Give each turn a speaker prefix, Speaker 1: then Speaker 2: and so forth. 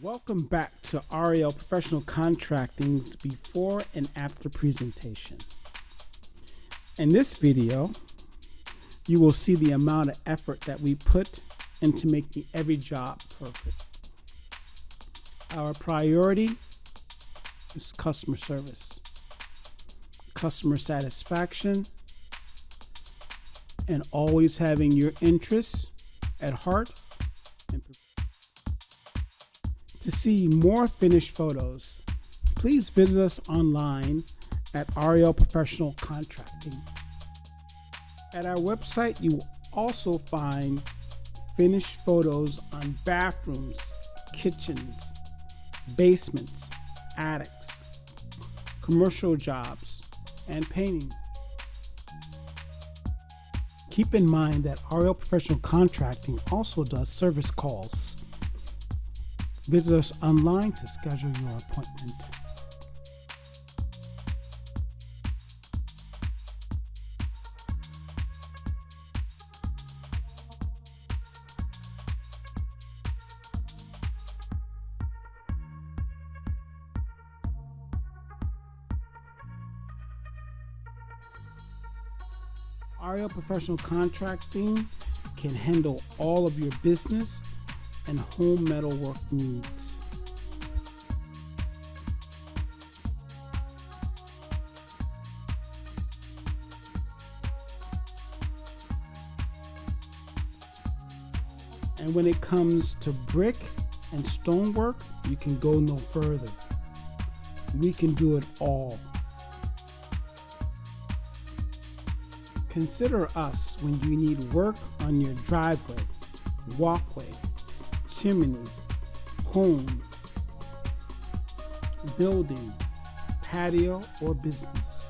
Speaker 1: Welcome back to Ariel Professional Contracting's before and after presentation. In this video, you will see the amount of effort that we put into making every job perfect. Our priority is customer service, customer satisfaction, and always having your interests at heart. To see more finished photos, please visit us online at Ariel Professional Contracting. At our website, you will also find finished photos on bathrooms, kitchens, basements, attics, commercial jobs, and painting. Keep in mind that Ariel Professional Contracting also does service calls. Visit us online to schedule your appointment. Ariel Professional Contracting can handle all of your business and home metal work needs. And when it comes to brick and stonework, you can go no further. We can do it all. Consider us when you need work on your driveway, walkway, chimney, home, building, patio, or business.